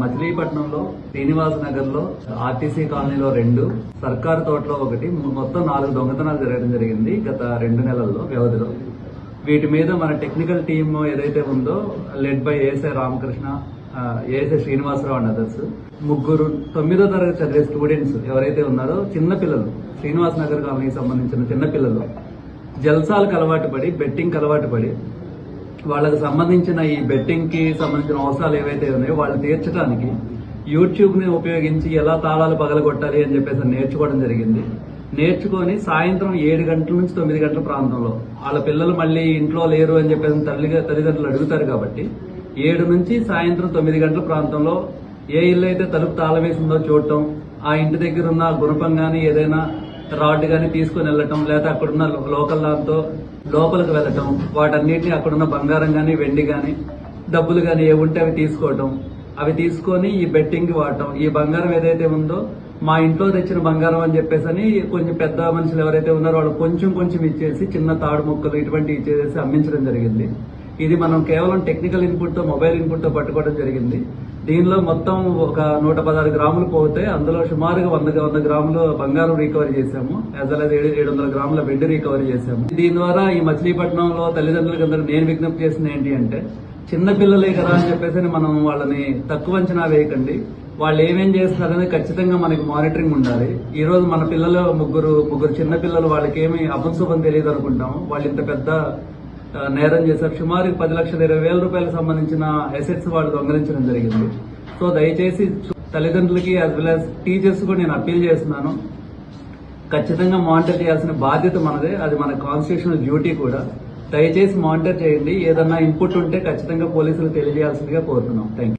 మచిలీపట్నంలో శ్రీనివాస నగర్ లో ఆర్టీసీ కాలనీలో 2, సర్కారు తోటలో 1, మొత్తం 4 దొంగతనాలు జరగడం జరిగింది గత 2 నెలల్లో వ్యవధిలో. వీటి మీద మన టెక్నికల్ టీమ్ ఏదైతే ఉందో led by ASI Ramakrishna, ASI Srinivasarao and others, 3 9వ తరగతి చదివే స్టూడెంట్స్ ఎవరైతే ఉన్నారో చిన్న పిల్లలు, శ్రీనివాస నగర్ కాలనీకి సంబంధించిన చిన్న పిల్లలు జల్సాలకు అలవాటు పడి, బెట్టింగ్ అలవాటు పడి, వాళ్ళకి సంబంధించిన ఈ బెట్టింగ్ కి సంబంధించిన అవసరాలు ఏవైతే ఉన్నాయో వాళ్ళు తీర్చడానికి యూట్యూబ్ ని ఉపయోగించి ఎలా తాళాలు పగలగొట్టాలి అని చెప్పేసి నేర్చుకోవడం జరిగింది. నేర్చుకొని సాయంత్రం 7 గంటల నుంచి 9 గంటల ప్రాంతంలో వాళ్ళ పిల్లలు మళ్ళీ ఇంట్లో లేరు అని చెప్పేసి తల్లిదండ్రులు అడుగుతారు కాబట్టి 7 నుంచి సాయంత్రం 9 గంటల ప్రాంతంలో ఏ ఇల్లు అయితే తలుపు తాళం వేసిందో చూడటం, ఆ ఇంటి దగ్గర ఉన్న గుణపం గానీ ఏదైనా రాడ్ గానీ తీసుకుని వెళ్ళటం, లేదా అక్కడున్న లోకల్ దాంతో లోపలికి వెళ్ళటం, వాటన్నిటిని అక్కడున్న బంగారం గానీ వెండి గానీ డబ్బులు గానీ ఏ ఉంటే అవి తీసుకోవటం, అవి తీసుకొని ఈ బెట్టింగ్ కి వాడటం. ఈ బంగారం ఏదైతే ఉందో మా ఇంట్లో తెచ్చిన బంగారం అని చెప్పేసి కొంచెం పెద్ద మనుషులు ఎవరైతే ఉన్నారో వాళ్ళు కొంచెం ఇచ్చేసి చిన్న తాడు ముక్కలు ఇటువంటి ఇచ్చేసి అమ్మించడం జరిగింది. ఇది మనం కేవలం టెక్నికల్ ఇన్పుట్ తో, మొబైల్ ఇన్పుట్ తో పట్టుకోవడం జరిగింది. దీనిలో మొత్తం ఒక 116 గ్రాములు పోతే అందులో సుమారుగా 100 గ్రాములు బంగారం రికవరీ చేశాము, యాజ్ వెల్ as 700 గ్రాముల వెండి రికవరీ చేశాము. దీని ద్వారా ఈ మచిలీపట్నంలో తల్లిదండ్రులకు అందరూ నేను విజ్ఞప్తి చేసింది ఏంటి అంటే, చిన్న పిల్లలే కదా అని చెప్పేసి మనం వాళ్ళని తక్కువ అంచనా వేయకండి. వాళ్ళు ఏమేం చేస్తున్నారనేది ఖచ్చితంగా మనకి మానిటరింగ్ ఉండాలి. ఈ రోజు మన పిల్లలు ముగ్గురు చిన్న పిల్లలు, వాళ్ళకి ఏమి అపశుభం తెలియదు అనుకుంటాము, వాళ్ళు ఇంత పెద్ద నేరం చేశారు. సుమారు 10,20,000 రూపాయలకు సంబంధించిన అసెట్స్ వాళ్ళు దొంగలించడం జరిగింది. సో దయచేసి తల్లిదండ్రులకి యాజ్ వెల్ as టీచర్స్ కూడా నేను అప్పీల్ చేస్తున్నాను, ఖచ్చితంగా మానిటర్ చేయాల్సిన బాధ్యత మనదే, అది మన కాన్స్టిట్యూషనల్ డ్యూటీ కూడా. దయచేసి మానిటర్ చేయండి. ఏదన్నా ఇన్పుట్ ఉంటే ఖచ్చితంగా పోలీసులు తెలియజేయాల్సిందిగా కోరుతున్నాం. Thank you.